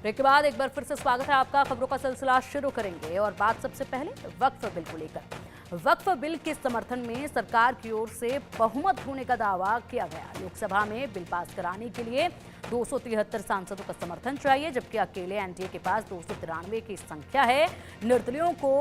Break के बाद एक बार फिर से स्वागत है आपका। खबरों का सिलसिला शुरू करेंगे और बात सबसे पहले वक्फ बिल को लेकर। वक्फ बिल के समर्थन में सरकार की ओर से बहुमत होने का दावा किया गया। लोकसभा में बिल पास कराने के लिए 273 सांसदों का समर्थन चाहिए, जबकि अकेले एनडीए के पास 293 की संख्या है। निर्दलीयों को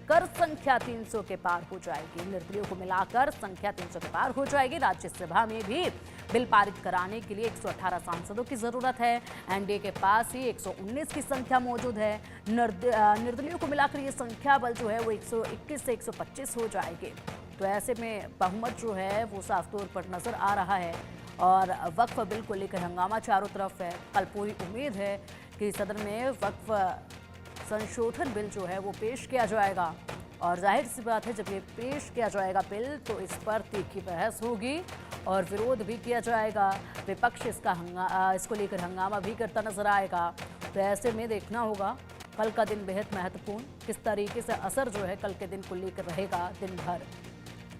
कर संख्या 300 के पार हो जाएगी। निर्दलीयों को मिलाकर संख्या 300 के पार हो जाएगी। राज्यसभा में भी बिल पारित कराने के लिए 118 सांसदों की जरूरत है। एनडीए के पास ही 119 की संख्या मौजूद है। निर्दलीयों को मिलाकर ये संख्या बल जो है वो 121 से 125 हो जाएगी। तो ऐसे में बहुमत जो है वो साफ तौर पर नजर आ रहा है और वक्फ बिल को लेकर हंगामा चारों तरफ है। कल पूरी उम्मीद है कि सदन में वक्फ संशोधन बिल जो है वो पेश किया जाएगा और जाहिर सी बात है जब ये पेश किया जाएगा बिल तो इस पर तीखी बहस होगी और विरोध भी किया जाएगा। विपक्ष इसको लेकर हंगामा भी करता नजर आएगा। तो ऐसे में देखना होगा कल का दिन बेहद महत्वपूर्ण, किस तरीके से असर जो है कल के दिन को लेकर रहेगा दिन भर,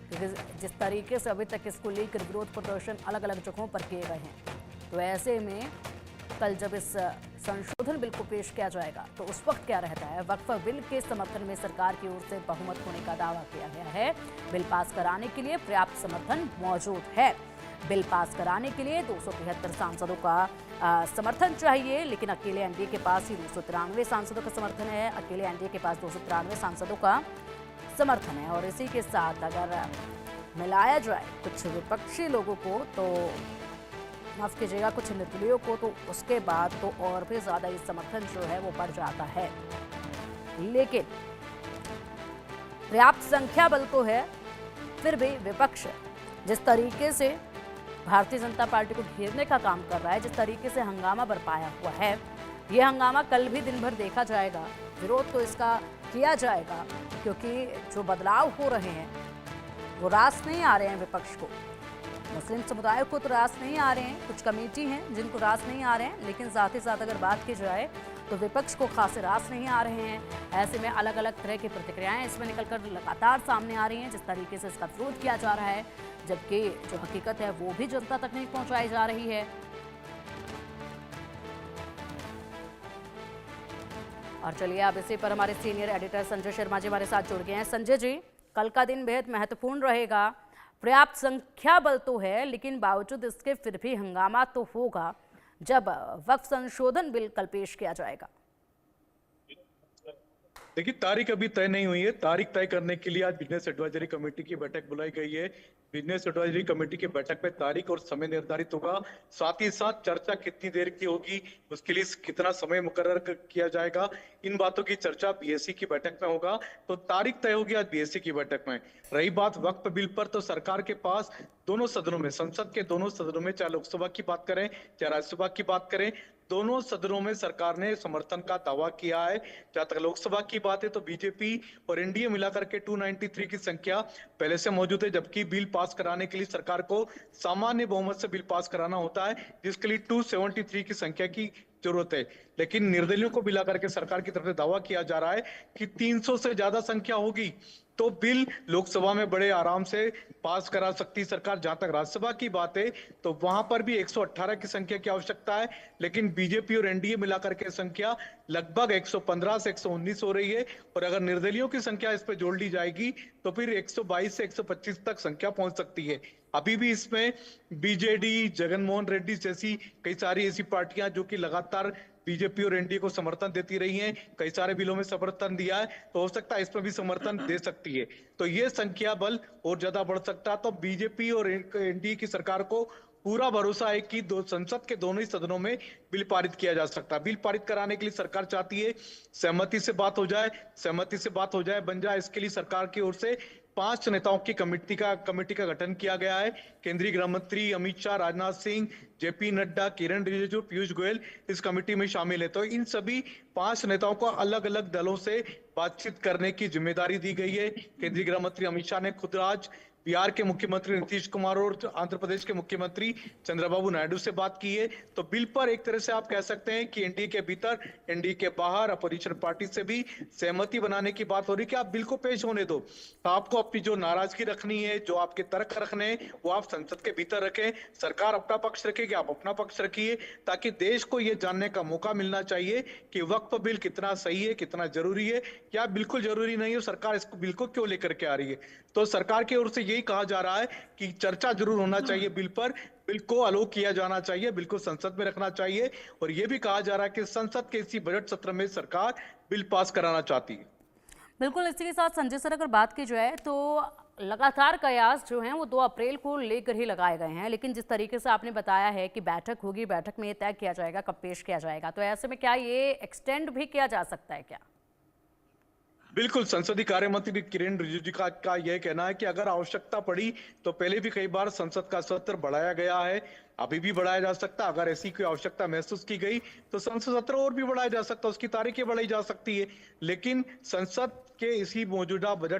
क्योंकि जिस तरीके से अभी तक इसको लेकर विरोध प्रदर्शन अलग अलग जगहों पर किए गए हैं। तो ऐसे में कल जब इस संशोधन बिल को पेश किया जाएगा तो उस वक्त क्या रहता है। वक्फ बिल के समर्थन में सरकार की ओर से बहुमत होने का दावा किया गया है। बिल पास कराने के लिए पर्याप्त समर्थन मौजूद है। बिल पास कराने के लिए 273 सांसदों का समर्थन चाहिए, लेकिन अकेले एनडीए के पास ही 293 सांसदों का समर्थन है। अकेले एनडीए के पास 293 सांसदों का समर्थन है और इसी के साथ अगर मिलाया जाए कुछ विपक्षी लोगों को, तो माफ कीजिएगा कुछ निर्दलीयों को, तो उसके बाद तो और भी ज्यादा ये समर्थन जो है वो बढ़ जाता है। लेकिन पर्याप्त संख्या बल तो है, फिर भी विपक्ष जिस तरीके से भारतीय जनता पार्टी को घेरने का काम कर रहा है, जिस तरीके से हंगामा बरपाया हुआ है, ये हंगामा कल भी दिन भर देखा जाएगा। विरोध तो इसका किया जाएगा क्योंकि जो बदलाव हो रहे हैं वो रास नहीं आ रहे हैं विपक्ष को। मुस्लिम समुदाय को तो रास नहीं आ रहे हैं, कुछ कमेटी हैं जिनको रास नहीं आ रहे हैं, लेकिन साथ ही साथ अगर बात की जाए तो विपक्ष को खासे रास नहीं आ रहे हैं। ऐसे में अलग अलग तरह की प्रतिक्रियाएं इसमें निकलकर लगातार सामने आ रही हैं, जिस तरीके से इसका विरोध किया जा रहा है, जबकि जो हकीकत है वो भी जनता तक नहीं पहुंचाई जा रही है। और चलिए अब इसी पर हमारे सीनियर एडिटर संजय शर्मा जी हमारे साथ जुड़ गए हैं। संजय जी, कल का दिन बेहद महत्वपूर्ण रहेगा। पर्याप्त संख्या बल तो है, लेकिन बावजूद इसके फिर भी हंगामा तो होगा जब वक्फ संशोधन बिल कल पेश किया जाएगा। देखिए, तारीख अभी तय नहीं हुई है। तारीख तय करने के लिए आज बिजनेस एडवाइजरी कमेटी की बैठक बुलाई गई है। बिजनेस एडवाइजरी कमेटी की बैठक में तारीख और समय निर्धारित होगा। साथ ही साथ चर्चा कितनी देर की होगी, उसके लिए कितना समय मुकर्रर किया जाएगा, इन बातों की चर्चा बीएससी की बैठक में होगा। तो तारीख तय होगी आज बीएससी की बैठक में। रही बात वक्फ बिल पर, तो सरकार के पास दोनों सदनों में, संसद के दोनों सदनों में, चाहे लोकसभा की बात करें चाहे राज्यसभा की बात करें, दोनों सदनों में सरकार ने समर्थन का दावा किया है। जहां तक लोकसभा की बात है तो बीजेपी और एनडीए मिलाकर के 293 की संख्या पहले से मौजूद है, जबकि बिल पास कराने के लिए सरकार को सामान्य बहुमत से बिल पास कराना होता है, जिसके लिए 273 की संख्या की जरूरत है। लेकिन निर्दलियों को मिलाकर के सरकार की तरफ से दावा किया जा रहा है कि 300 से ज्यादा संख्या होगी तो बिल लोकसभा में बड़े आराम से पास करा सकती सरकार। जहां तक राज्यसभा की बात है तो वहां पर भी 118 की संख्या की आवश्यकता है, लेकिन बीजेपी और एनडीए मिलाकर के संख्या लगभग 115 से 119 हो रही है। और अगर निर्दलियों की संख्या इस पर जोड़ ली जाएगी तो फिर 122 से 125 तक संख्या पहुंच सकती है। अभी भी इसमें बीजेडी, जगनमोहन रेड्डी जैसी कई सारी ऐसी पार्टियां जो कि लगातार बीजेपी और एनडीए को समर्थन देती रही हैं, कई सारे बिलों में समर्थन दिया है, तो हो सकता है इसमें भी समर्थन दे सकती है। तो ये संख्या बल और ज्यादा बढ़ सकता है। तो बीजेपी और एनडीए की सरकार को पूरा भरोसा है कि संसद के दोनों ही सदनों में बिल पारित किया जा सकता है। बिल पारित कराने के लिए सरकार चाहती है सहमति से बात हो जाए, बन जाए। इसके लिए सरकार की ओर से 5 नेताओं की कमेटी का गठन किया गया है। केंद्रीय गृह मंत्री अमित शाह, राजनाथ सिंह, जेपी नड्डा, किरण रिजिजू, पीयूष गोयल इस कमेटी में शामिल है। तो इन सभी 5 नेताओं को अलग अलग दलों से बातचीत करने की जिम्मेदारी दी गई है। केंद्रीय गृह मंत्री अमित शाह ने खुद आज बिहार के मुख्यमंत्री नीतीश कुमार और आंध्र प्रदेश के मुख्यमंत्री चंद्रबाबू नायडू से बात की है। तो बिल पर एक तरह से आप कह सकते हैं कि एनडीए के भीतर, एनडीए के बाहर अपोजिशन पार्टी से भी सहमति बनाने की बात हो रही है कि आप बिल को पेश होने दो। तो आपको अपनी जो नाराजगी रखनी है, जो आपके तर्क रखने हैं, वो आप संसद के भीतर रखें। सरकार अपना पक्ष रखेगी, आप अपना पक्ष रखिए, ताकि देश को ये जानने का मौका मिलना चाहिए कि वक्फ बिल कितना सही है, कितना जरूरी है, या बिल्कुल जरूरी नहीं है, सरकार इसको बिल को क्यों लेकर के आ रही है। तो सरकार की ओर से यही कहा जा रहा है कि चर्चा जरूर होना चाहिए बिल पर, बिल को अलोक किया जाना चाहिए, बिल को संसद में रखना चाहिए। और यह भी कहा जा रहा है कि संसद के इसी बजट सत्र में सरकार बिल पास कराना चाहती है। बिल्कुल, इसी के साथ संजय सर अगर बात की जाए तो लगातार कयास जो हैं वो 2 अप्रैल को लेकर ही लगाए गए हैं, लेकिन जिस तरीके से आपने बताया है कि बैठक होगी, बैठक में ये तय किया जाएगा कब पेश किया जाएगा, तो ऐसे में क्या ये एक्सटेंड भी किया जा सकता है क्या? बिल्कुल, संसदीय कार्य मंत्री किरेन रिजिजू का यह कहना है कि अगर आवश्यकता पड़ी तो पहले भी कई बार संसद का सत्र बढ़ाया गया है, अभी भी बढ़ाया जा सकता है। अगर ऐसी कोई आवश्यकता महसूस की गई तो संसद सत्र और भी बढ़ाया जा सकता है, उसकी तारीखें बढ़ाई जा सकती है। लेकिन संसद के इसी मौजूदा बजट